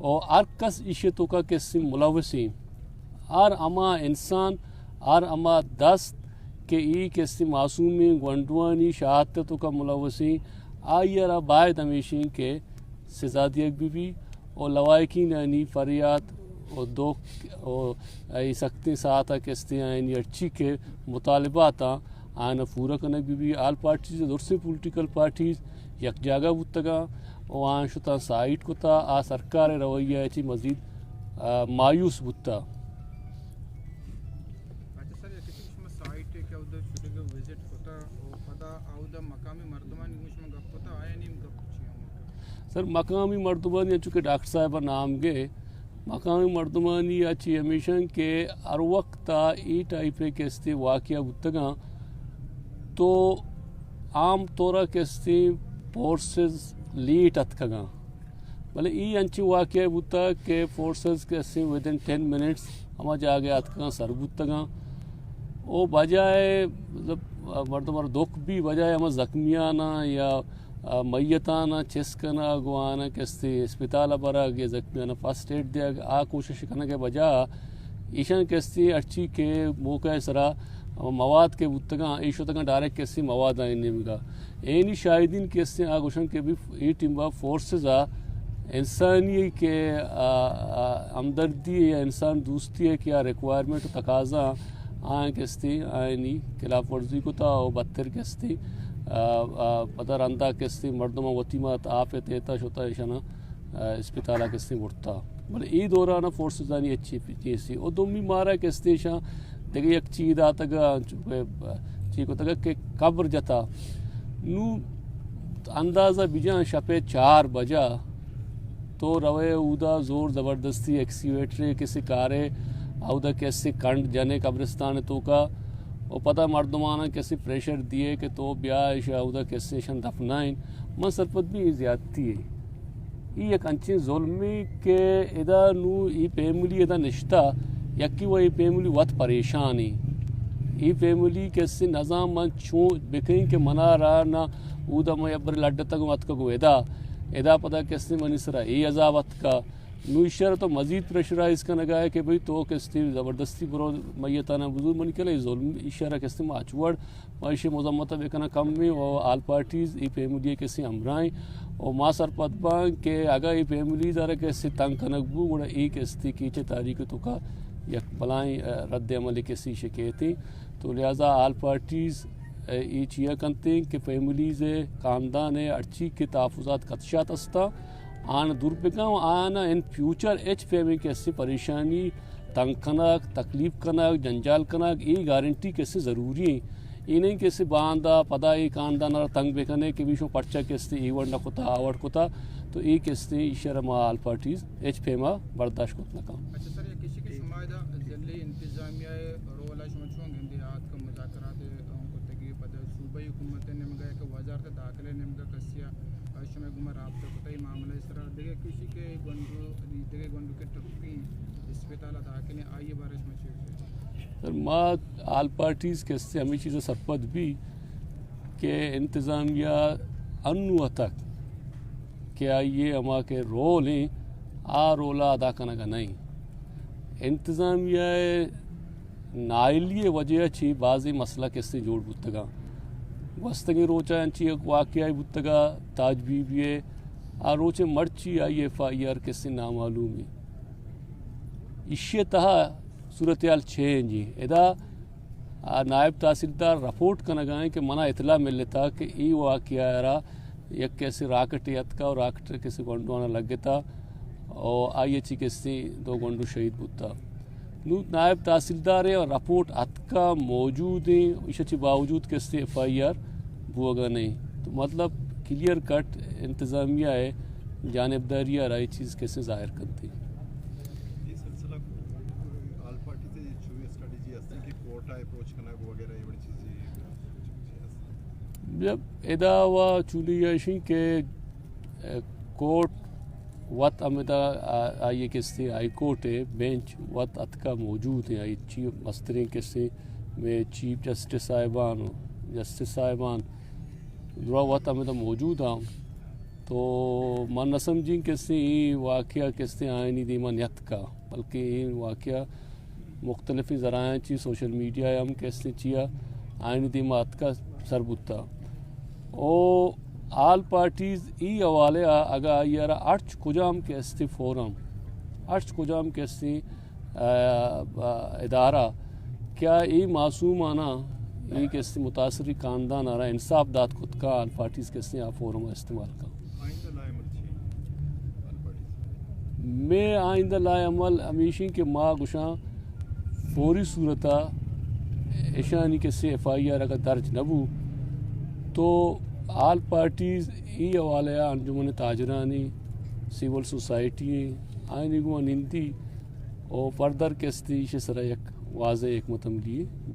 اور ارکس اشیتوں کا کسی ملوثی اور اما انسان اور اما دست کہ ای کسی معصومی گنڈوانی شہادتوں کا ملوثی آئی را باید ہمیشہ کے سزادیک بھی اور لوائقین یعنی فریاد اور دو سختی ساتھ کستے یعنی اچھی کے مطالبات آنا پورا کرنے بھی آل پارٹیز دوسرے پولیٹیکل پارٹیز یک جگہ بتگا اور آن شتا سائٹ کو تا آ سرکار رویہ چی مزید مایوس بتا. سر مقامی مردمانی چونکہ ڈاکٹر صاحب نام گئے مقامی مردمانی اچھی ہمیشہ کہ ہر وقت ای ٹائپ کے استے واقعہ بتگا تو عام طورہ کے استے فورسز لیٹ اتکگا بلے ای انچی واقعہ بتا کہ فورسز کے استے ودن 10 منٹس ہما جاگے اتکگا سر بتگا او بجائے مردمار دکھ بھی بجائے ہما زخمیانا یا میتانا چسکنا گوانا کستی اسپتال برا گیا زخمیانا فاسٹ ایڈ دیا آ کوشش کرنے کے بجا ایشان کستی اچھی کے موقع سرا مواد کے بتگا ایشو تگا ڈائریکٹ کسی مواد آئین نمگا اینی شاہدین کستی آگوشن کے بھی ای ٹیمبا فورسز انسانی کے ہمدردی یا انسان دوستی ہے کیا ریکوائرمنٹ تقاضا آئیں کستی آئینی خلاف ورزی کو تا اور بدتر کستی پتہ رندہ کستی مردمہ وطیمات آپ تیتا شتا ایشانا اسپتالہ کستی مرتا بلے ای دورانا فورسز آنی اچھی چیزی اور دومی مارا کستی ایشان دیکھے یک چید آتگا چیکو تگا کہ قبر جتا نو اندازہ بجان شپے 4 بجا تو روے اودا زور زبردستی ایکسیویٹری کسی کارے اودا کیسے کنڈ جانے قبرستان تو کا اور پتہ مردمانہ کیسے پریشر دیے کہ تو بیاہ اودا کیسے شن دفنائن من سرپت بھی زیادتی ہے یہ ایک انچین ظلمی کہ ادا نو ای پیملی ادا نشتا یکی وہ ای پیملی وقت پریشانی ای پیملی کیسے نظام من چون بکرین کہ منا رہا نا اودا میبر لڑتا گو وقت کو ادا پتہ کیسے منی سرا ای عذابت کا نو اشارہ تو مزید پریشرائز کا نگا ہے کہ بھئی تو کستی زبردستی برو میتانا بزرگ منی کلے ظلم اشارہ کستی ماچوڑ معاشی مزمتہ بکنا کم میں اور آل پارٹیز ای پیملی کسی امرائیں اور ما سر پتبان کہ اگا ای پیملی دارا کسی تنگ کنک بو گوڑا ای کستی کیچے تاریخ تو کا یک بلائیں رد عملی کسی شکیتی تو لہذا آل پارٹیز ای چیا کنتے ہیں کہ فیملیز خاندان اچھی کے تحفظات خدشات استا آن دور پکاؤں آنا ان فیوچر ایچ فیمی کیسے پریشانی تنگ کنک تکلیف کنک جنجال کنک ای گارنٹی کیسے ضروری ہیں ای نہیں کیسے باندھا پدا ای خاندان تنگ بکنے کے بیشوں پرچہ کیسے ایوڑ نہ کتا آوڑ کتا تو ای کیسے اشارہ ما آل پارٹیز ایچ فیما برداشت کتنا کام. اچھا سر یہ کسی کے شمایدہ ضلعی انتظامیہ رولا شمچوں گندیات کا مذاکرات کتگی پدہ صوبائی حکومت نمگا کہ وزارت داخلہ نمگا کسیا شمع گمہ رابطہ کتائی معاملہ اس طرح دیکھے کسی کے گنڈو کے ٹرپی اسپتالہ داخلے آئیے بارش میں سر ما آل پارٹیز کیسے ہمیں چیزیں سرپت بھی کہ انتظامیہ انو تک کہ آئیے ہما کے رول ہیں آ رولا ادا کرنا کا نہیں انتظامیہ نائلی وجہ چھی بعضی مسئلہ کیسے جوڑ بتگا وستگی روچا انچی ایک واقعی بتگا تاج بی بی ہے آ روچے مرچی آئی ایف آئی آر کیسے نامعلوم ہے اشیاء تہا صورتحال چینجی ادا نائب تحصیلدار رپورٹ کا نگائیں کہ منع اطلاع مل لیتا کہ ای واقعہ رہا یک کیسے راکٹ یت کا اور راکٹ کیسے گنڈوانا لگ گتا اور آئی چی کیسے 2 گنڈو شہید بوتا نو نائب تحصیلدار ہے اور رپورٹ اتکا موجود ہیں اس باوجود کیسے ایف آئی آر بوگا نہیں تو مطلب کلیئر کٹ انتظامیہ ہے جانبداریہ رائے چیز کیسے ظاہر کرتی جب ادا و چولی ایشی کہ کورٹ وط امیدہ آئیے کسی ہائی کورٹ ہے بینچ وط اتکا موجود ہیں آئی چیف مسترین کسی میں چیف جسٹس صاحبان درہ وط امیدہ موجود ہوں تو من نہ سمجھیں کہ یہ واقعہ کس آئینی دیما نیت کا بلکہ یہ واقعہ مختلف ذرائع چی سوشل میڈیا ہم کس چیا آئینی دیمات کا سربتا او آل پارٹیز ای حوالے اگا یارا ارچ کجام کے استی فورم ارچ کجام کے استی ادارہ کیا ای معصوم آنا ای کے استی متاثری خاندان آ رہا انصاف داد خود کا آل پارٹیز کے استی فورم استعمال کا میں آئندہ لائے عمل ہمیشہ کے ماں گشاں فوری صورتہ ایشانی کے سے ایف آئی آر اگر درج نبو تو آل پارٹیز ای حوالے انجمن تاجرانی سول سوسائٹی آئینی گو نندی اور فردر کستی شسرا یک واضح ایک متم لیے